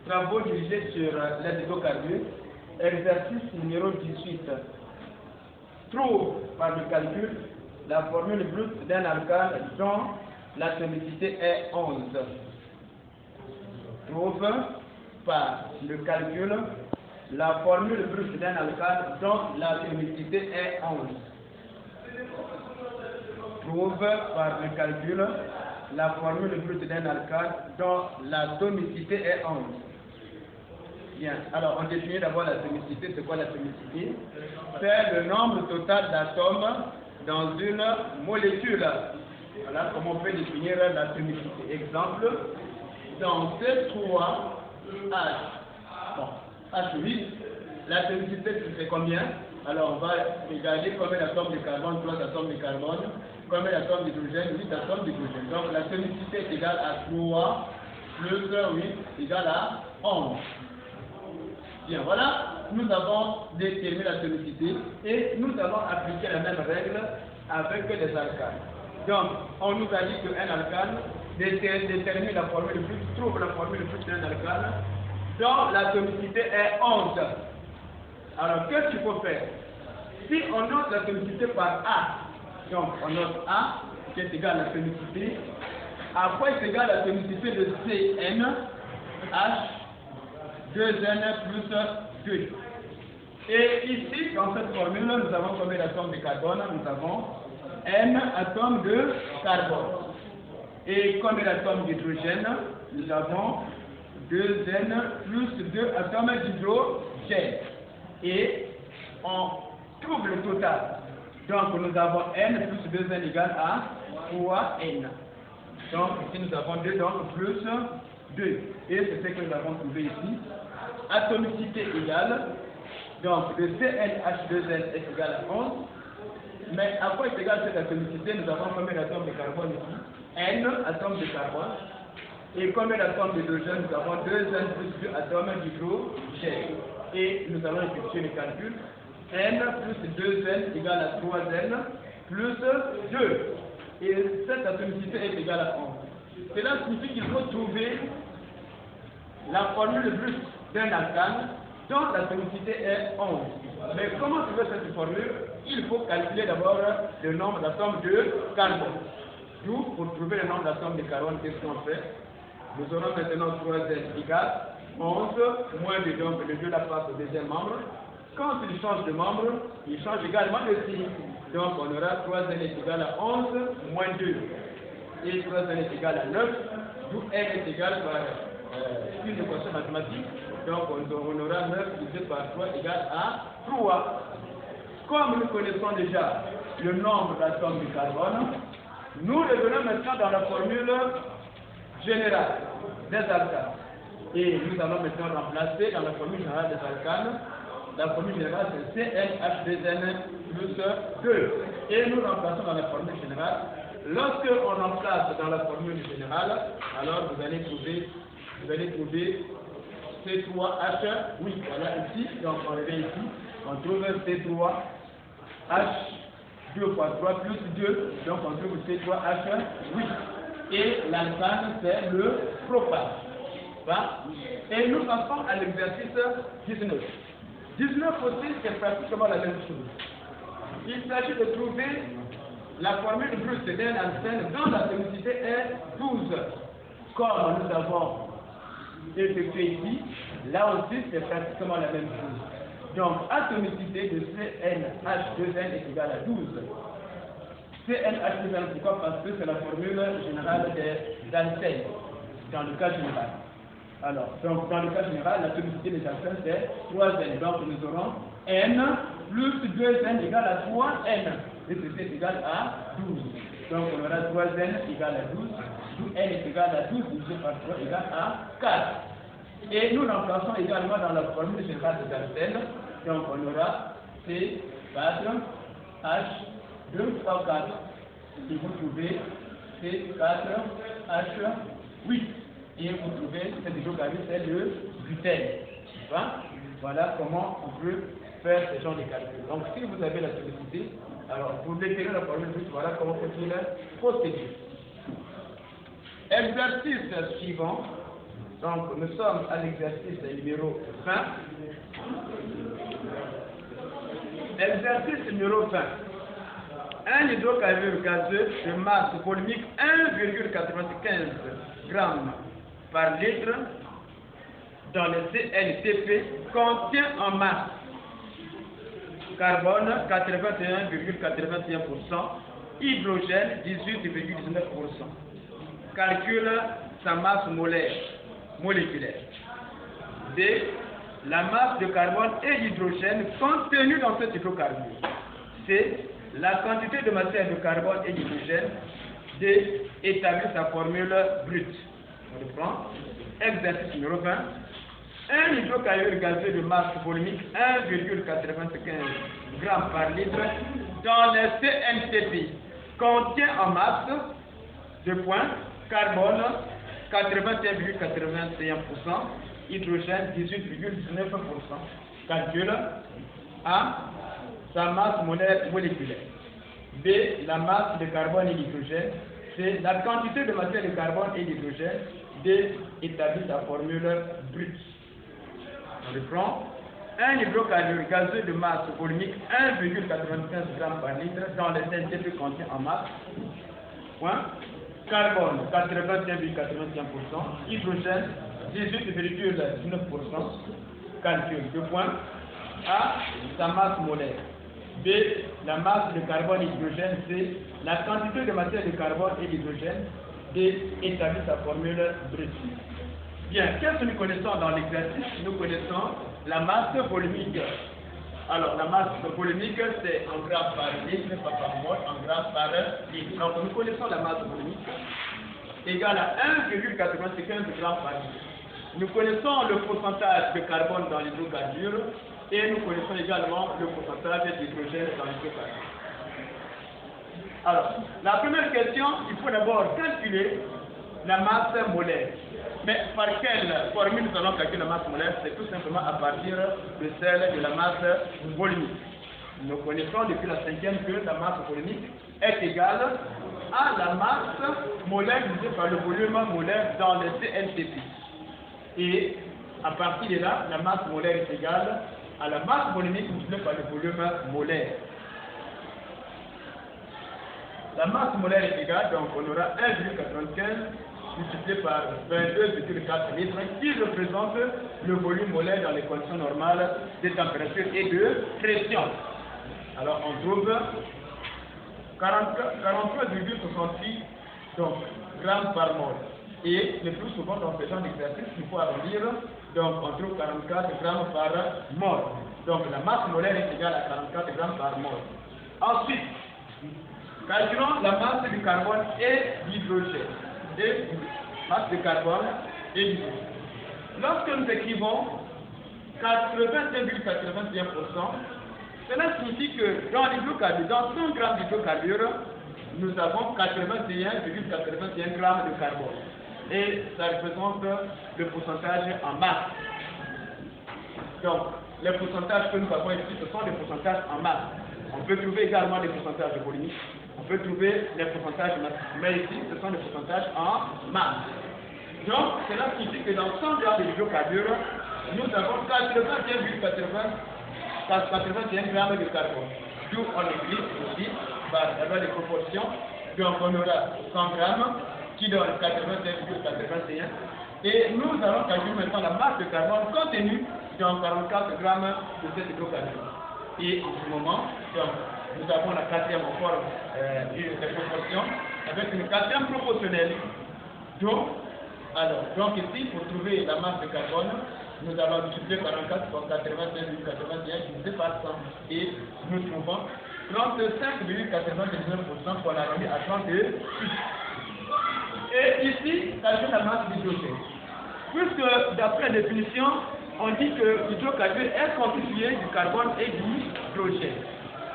Travaux dirigés sur les hydrocarbures. Exercice numéro 18. Trouve par le calcul la formule brute d'un alcane dont l'atomicité est 11. Trouve par le calcul la formule brute d'un alcane dont l'atomicité est 11. Trouve par le calcul la formule brute d'un alcane dont l'atomicité est 11. Bien, alors on définit d'abord l'atomicité. C'est quoi l'atomicité? C'est le nombre total d'atomes dans une molécule. Voilà comment on peut définir l'atomicité. Exemple, dans C3H, bon, H8, l'atomicité c'est combien? Alors on va regarder combien d'atomes de carbone, 3 atomes de carbone, combien d'atomes d'hydrogène, 8 atomes d'hydrogène. Donc l'atomicité est égale à 3 plus 8 égale à 11. Bien, voilà, nous avons déterminé l'atomicité et nous allons appliquer la même règle avec les alcanes. Donc, on nous a dit qu'un alcane détermine la formule brute, trouve la formule brute d'un alcane dont l'atomicité est 11. Alors, qu'est-ce qu'il faut faire? Si on note l'atomicité par A, donc on note A qui est égal à l'atomicité, à quoi est égal l'atomicité de CN, H, 2N plus 2. Et ici, dans cette formule, nous avons combien d'atomes de carbone? Nous avons N atomes de carbone. Et combien d'atomes d'hydrogène? Nous avons 2N plus 2 atomes d'hydrogène. Et on trouve le total. Donc nous avons N plus 2N égale à 3N. Donc ici nous avons 2, donc plus 2. Et c'est ce que nous avons trouvé ici. Atomicité égale, donc le CnH2n est égal à 11. Mais à quoi est égal cette atomicité? Nous avons combien d'atomes de carbone ici? N atomes de carbone. Et combien d'atomes d'hydrogène? Nous avons 2N plus 2 atomes d'hydrogène. Et nous allons effectuer le calcul. N plus 2N égale à 3N plus 2. Et cette atomicité est égale à 11. Cela signifie qu'il faut trouver la formule brute d'un alcane dont l'atomicité est 11. Mais comment trouver cette formule? Il faut calculer d'abord le nombre d'atomes de carbone. D'où, pour trouver le nombre d'atomes de carbone, qu'est-ce qu'on fait? Nous aurons maintenant 3N égale 11 moins 2, donc le 2 la passe au deuxième membre. Quand il change de membre, il change également de signe. Donc on aura 3N est égal à 11 moins 2. Et 3N est égal à 9, d'où N est égal par une équation mathématique. Donc on aura 9 divisé par 3 égale à 3. Comme nous connaissons déjà le nombre d'atomes de carbone, nous revenons maintenant dans la formule générale des alcanes. Et nous allons maintenant remplacer dans la formule générale des alcanes. La formule générale c'est CnH2n plus 2. Et nous remplaçons dans la formule générale. Lorsque on remplace dans la formule générale, alors vous allez trouver C3H, oui, voilà ici, donc on revient ici, on trouve C3H 2 fois 3 plus 2, donc on trouve C3H, oui. Et l'alcane c'est le propane. Et nous passons à l'exercice 19. 19 aussi, c'est pratiquement la même chose. Il s'agit de trouver la formule brute d'un alcane dont l'atomicité est 12. Comme nous avons effectué ici, là aussi c'est pratiquement la même chose. Donc, atomicité de CnH2n est égale à 12. CnH2n, pourquoi? Parce que c'est la formule générale des alcènes, dans le cas général. Alors, donc dans le cas général, l'atomicité des alcènes c'est 3N. Donc nous aurons N plus 2N égale à 3N. Et c'est égal à 12. Donc on aura 3N égale à 12. D'où N est égal à 12 divisé par 3 égale à 4. Et nous remplaçons également dans la formule générale des alcènes. Donc on aura C4, H2 fois 4. Et vous trouvez C4, H8. Et vous trouvez cet hydrocarbure, c'est le butène. Voilà comment on peut faire ce genre de calcul. Donc si vous avez la sollicité, alors pour définir la formule brute, voilà comment faut-il procéder. Exercice suivant. Donc, nous sommes à l'exercice numéro 20. Exercice numéro 20. Un hydrocarbure gazeux de masse volumique 1,95 g par litre dans le CNTP contient en masse carbone 81,81%, hydrogène 18,19%. Calcule sa masse moléculaire. D. La masse de carbone et d'hydrogène contenue dans cet hydrocarbure. C. La quantité de matière de carbone et d'hydrogène. D. Établir sa formule brute. On reprend. Exercice numéro 20. Un hydrocarbure gazeux de masse volumique 1,95 g par litre dans le CNTP contient en masse de points carbone 81,81%, hydrogène 18,19%. Calcule A. Sa masse moléculaire. B. La masse de carbone et d'hydrogène. C. La quantité de matière de carbone et d'hydrogène. D. Établir la formule brute. On reprend. Un hydrocarbure gazeux de masse volumique 1,95 g par litre dans le CNTP contient en masse. Point. Carbone 81,81%, hydrogène 18,19%. Calcul. 2 points. A. Sa masse molaire. B. La masse de carbone et d'hydrogène. C. La quantité de matière de carbone et d'hydrogène. D. Établir sa formule brute. Bien, qu'est-ce que nous connaissons dans l'exercice? Nous connaissons la masse volumique. Alors, la masse volumique, c'est en grammes par litre, pas par mol, en grammes par litre. Donc, nous connaissons la masse volumique égale à 1,95 g par litre. Nous connaissons le pourcentage de carbone dans l'hydrocarbure et nous connaissons également le pourcentage d'hydrogène dans l'hydrocarbure. Alors, la première question, il faut d'abord calculer la masse molaire. Mais par quelle formule nous allons calculer la masse molaire? C'est tout simplement à partir de celle de la masse volumique. Nous connaissons depuis la 5e que la masse volumique est égale à la masse molaire divisée par le volume molaire dans le CNTP. Et à partir de là, la masse molaire est égale à la masse volumique multipliée par le volume molaire. La masse molaire est égale, donc on aura 1,95 multiplié par 22,4 litres qui représente le volume molaire dans les conditions normales de température et de pression. Alors on trouve 43,68 grammes par mol. Et le plus souvent dans ce genre d'exercice, il faut arrondir, donc on trouve 44 grammes par mol. Donc la masse molaire est égale à 44 grammes par mol. Ensuite, calculons la masse du carbone et d'hydrogène. Masse de carbone et d'hydrogène. Lorsque nous écrivons 81,81%, cela signifie que dans l'hydrocarbure, dans 100 grammes d'hydrocarbure, nous avons 81,81 grammes de carbone. Et ça représente le pourcentage en masse. Donc, les pourcentages que nous avons ici, ce sont des pourcentages en masse. On peut trouver également des pourcentages de volumique. On peut trouver les pourcentages de masse. Mais ici, ce sont des pourcentages en masse. Donc, cela signifie que dans 100 grammes d'hydrocarbure, nous avons 81 grammes de carbone. D'où on écrit aussi par des proportions. Donc, on aura 100 grammes qui donne 81,81. Et nous allons calculer maintenant la masse de carbone contenue dans 44 grammes de cet hydrocarbure. Et en ce moment, donc, nous avons la quatrième forme des proportions avec une quatrième proportionnelle. Donc ici, pour trouver la masse de carbone, nous avons multiplié 44 par 81,81 divisé par 100. Et nous trouvons 35,99% qu'on arrondit à 32. Et ici, calcule la masse d'hydrogène. Puisque d'après la définition, on dit que l'hydrocarbure est constitué du carbone et du hydrogène.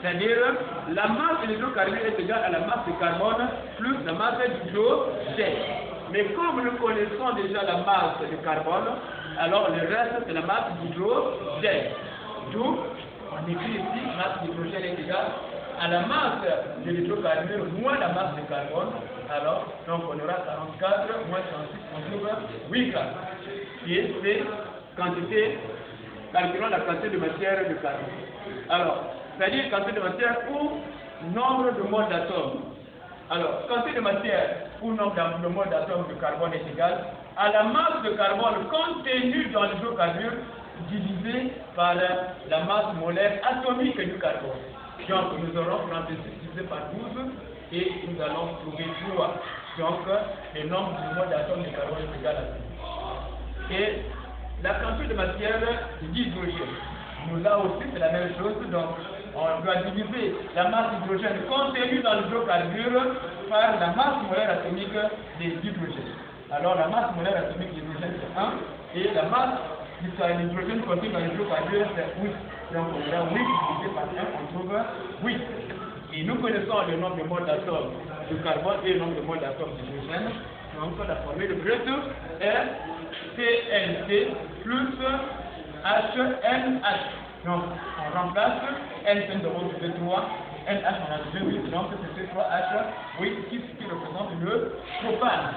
C'est-à-dire, la masse de l'hydrocarbure est égale à la masse de carbone plus la masse d'hydrogène. Mais comme nous connaissons déjà la masse de carbone, alors le reste c'est la masse d'hydrogène. D'où, on écrit ici, masse d'hydrogène est égale à la masse de l'hydrocarbure moins la masse de carbone. Alors, donc on aura 44 moins 36, on trouve 8 grammes. qui est C, quantité, calculons la quantité de matière de carbone. Alors, c'est-à-dire quantité de matière ou nombre de moles d'atomes. Alors, quantité de matière ou nombre de moles d'atomes de carbone est égal à la masse de carbone contenue dans l'hydrocarbure divisé par la masse molaire atomique du carbone. Donc, nous aurons 36 divisé par 12 et nous allons trouver 3. Donc, le nombre de moles d'atomes de carbone est égal à 6. Et la quantité de matière d'hydrogène. Nous, là aussi, c'est la même chose. Donc, on doit diviser la masse d'hydrogène contenue dans l'hydrocarbure par la masse molaire atomique de l'hydrogène. Alors, la masse molaire atomique d'hydrogène, c'est 1. Et la masse l'hydrogène contenu dans l'hydrocarbure, c'est 8. Donc, on a 8 divisé par 1, on trouve 8. Et nous connaissons le nombre de moles d'atomes de carbone et le nombre de moles d'atomes d'hydrogène. Donc, la formule brute est CNC plus HNH. Donc, on remplace N, c'est de 3, NH, on a 2, 8, donc c'est 3H, 8, qui représente le propane.